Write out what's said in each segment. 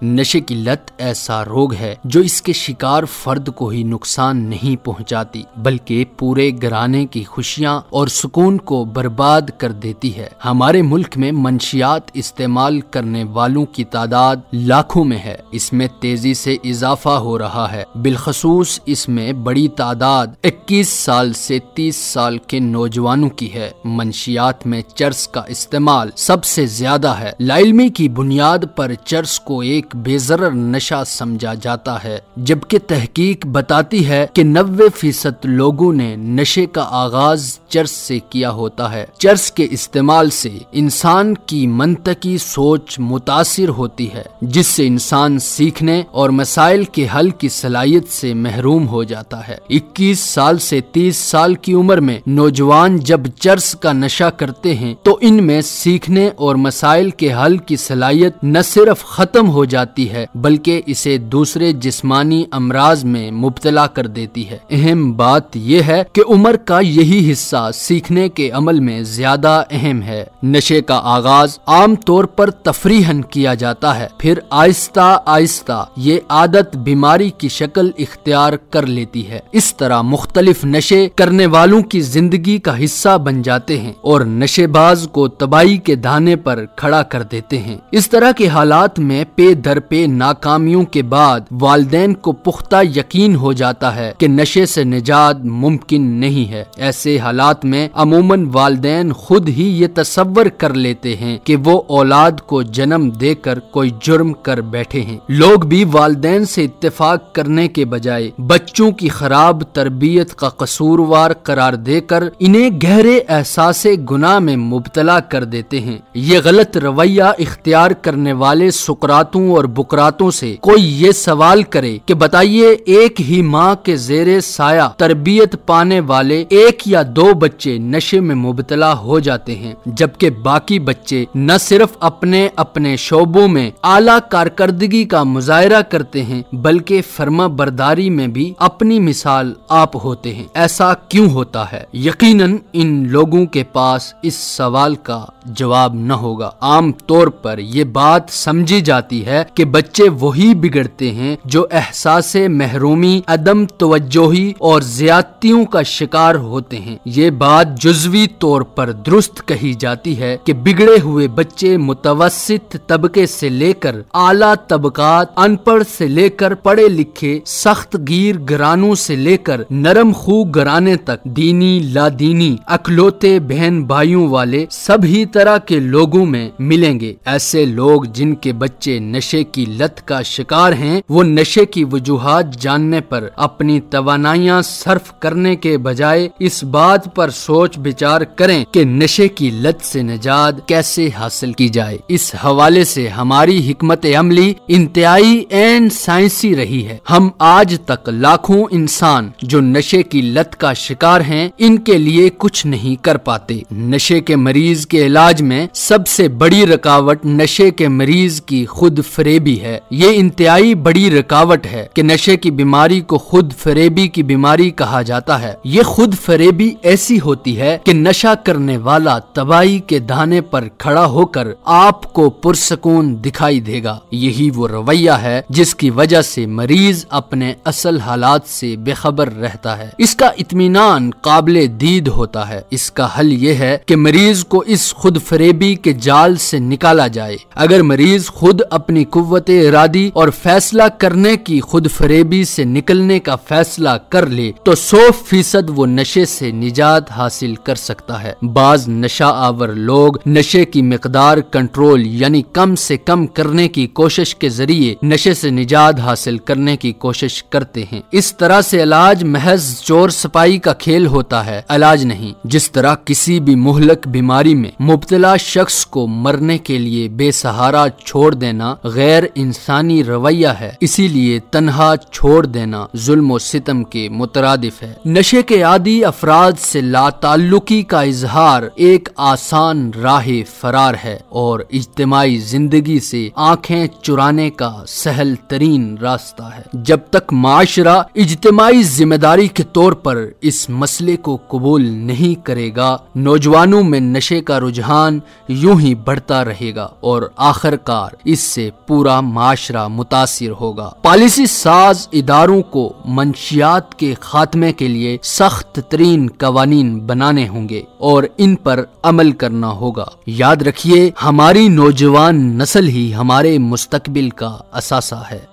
نشے کی لت ایسا روگ ہے جو اس کے شکار فرد کو ہی نقصان نہیں پہنچاتی بلکہ پورے گھرانے کی خوشیاں اور سکون کو برباد کر دیتی ہے۔ ہمارے ملک میں منشیات استعمال کرنے والوں کی تعداد لاکھوں میں ہے۔ اس میں تیزی سے اضافہ ہو رہا ہے، بالخصوص اس میں بڑی تعداد 21 سال سے 30 سال کے نوجوانوں کی ہے۔ منشیات میں چرس کا استعمال سب سے زیادہ ہے۔ لاعلمی کی بنیاد پر چرس کو ایک بے ضرر نشہ سمجھا جاتا ہے، جبکہ تحقیق بتاتی ہے کہ 90% لوگوں نے نشے کا آغاز چرس سے کیا ہوتا ہے۔ چرس کے استعمال سے انسان کی منطقی سوچ متاثر ہوتی ہے، جس سے انسان سیکھنے اور مسائل کے حل کی صلاحیت سے محروم ہو جاتا ہے۔ 21 سال سے 30 سال کی عمر میں نوجوان جب چرس کا نشہ کرتے ہیں تو ان میں سیکھنے اور مسائل کے حل کی صلاحیت نہ صرف ختم ہو جاتی ہے بلکہ اسے دوسرے جسمانی امراض میں مبتلا کر دیتی ہے۔ اہم بات یہ ہے کہ عمر کا یہی حصہ سیکھنے کے عمل میں زیادہ اہم ہے۔ نشے کا آغاز عام طور پر تفریحاً کیا جاتا ہے، پھر آہستہ آہستہ یہ عادت بیماری کی شکل اختیار کر لیتی ہے۔ اس طرح مختلف نشے کرنے والوں کی زندگی کا حصہ بن جاتے ہیں اور نشے باز کو تباہی کے دہانے پر کھڑا کر دیتے ہیں۔ اس طرح کے حالات میں پے در پے ناکامیوں کے بعد والدین کو پختہ یقین ہو جاتا ہے کہ نشے سے نجات ممکن نہیں ہے۔ ایسے حالات میں عموماً والدین خود ہی یہ تصور کر لیتے ہیں کہ وہ اولاد کو جنم دے کر کوئی جرم کر بیٹھے ہیں۔ لوگ بھی والدین سے اتفاق کرنے کے بجائے بچوں کی خراب تربیت کا قصوروار قرار دے کر انہیں گہرے احساس گناہ میں مبتلا کر دیتے ہیں۔ یہ غلط رویہ اختیار کرنے والے سقراطوں اور بکراتوں سے کوئی یہ سوال کرے کہ بتائیے ایک ہی ماں کے زیر سایہ تربیت پانے والے 1 یا 2 بچے نشے میں مبتلا ہو جاتے ہیں، جبکہ باقی بچے نہ صرف اپنے اپنے شعبوں میں اعلیٰ کارکردگی کا مظاہرہ کرتے ہیں بلکہ فرما برداری میں بھی اپنی مثال آپ ہوتے ہیں۔ ایسا کیوں ہوتا ہے؟ یقیناً ان لوگوں کے پاس اس سوال کا جواب نہ ہوگا۔ عام طور پر یہ بات سمجھی جاتی ہے کہ بچے وہی بگڑتے ہیں جو احساس محرومی، عدم توجہی اور زیادتیوں کا شکار ہوتے ہیں۔ یہ بات جزوی طور پر درست کہی جاتی ہے کہ بگڑے ہوئے بچے متوسط طبقے سے لے کر اعلیٰ طبقات، ان پڑھ سے لے کر پڑھے لکھے، سخت گیر گرانوں سے لے کر نرم خو گرانے تک، دینی لادینی، اکلوتے بہن بھائیوں والے سبھی طرح کے لوگوں میں ملیں گے۔ ایسے لوگ جن کے بچے نشے کی لت کا شکار ہیں، وہ نشے کی وجوہات جاننے پر اپنی توانائیاں صرف کرنے کے بجائے اس بات پر سوچ بچار کریں کہ نشے کی لت سے نجات کیسے حاصل کی جائے۔ اس حوالے سے ہماری حکمت عملی انتہائی عین سائنسی رہی ہے۔ ہم آج تک لاکھوں انسان جو نشے کی لت کا شکار ہیں، ان کے لیے کچھ نہیں کر پاتے۔ نشے کے مریض کے علاج میں سب سے بڑی رکاوٹ نشے کے مریض کی خود فریبی ہے۔ یہ انتہائی بڑی رکاوٹ ہے کہ نشے کی بیماری کو خود فریبی کی بیماری کہا جاتا ہے۔ یہ خود فریبی ایسی ہوتی ہے کہ نشہ کرنے والا تباہی کے دہانے پر کھڑا ہو کر آپ کو پرسکون دکھائی دے گا۔ یہی وہ رویہ ہے جس کی وجہ سے مریض اپنے اصل حالات سے بے خبر رہتا ہے۔ اس کا اطمینان قابل دید ہوتا ہے۔ اس کا حل یہ ہے کہ مریض کو اس خود فریبی کے جال سے نکالا جائے۔ اگر مریض خود اپنی قوت ارادی اور فیصلہ کرنے کی خود فریبی سے نکلنے کا فیصلہ کر لے تو 100% وہ نشے سے نجات حاصل کر سکتا ہے۔ بعض نشہ آور لوگ نشے کی مقدار کنٹرول یعنی کم سے کم کرنے کی کوشش کے ذریعے نشے سے نجات حاصل کرنے کی کوشش کرتے ہیں۔ اس طرح سے علاج محض چور سپاہی کا کھیل ہوتا ہے، علاج نہیں۔ جس طرح کسی بھی مہلک بیماری میں مبتلا شخص کو مرنے کے لیے بے سہارا چھوڑ دینا غیر انسانی رویہ ہے، اسی لیے تنہا چھوڑ دینا ظلم و ستم کے مترادف ہے۔ نشے کے عادی افراد سے لا تعلقی کا اظہار ایک آسان راہ فرار ہے اور اجتماعی زندگی سے آنکھیں چرانے کا سہل ترین راستہ ہے۔ جب تک معاشرہ اجتماعی ذمہ داری کے طور پر اس مسئلے کو قبول نہیں کرے گا، نوجوانوں میں نشے کا رجحان یوں ہی بڑھتا رہے گا اور آخر کار اس سے پورا معاشرہ متاثر ہوگا۔ پالیسی ساز اداروں کو منشیات کے خاتمے کے لیے سخت ترین قوانین بنانے ہوں گے اور ان پر عمل کرنا ہوگا۔ یاد رکھیے، ہماری نوجوان نسل ہی ہمارے مستقبل کا اثاثہ ہے۔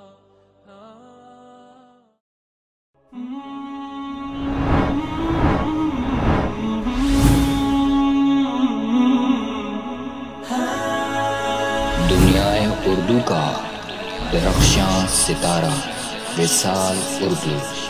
دنیائے اردو کا درخشاں ستارہ وصال اردو۔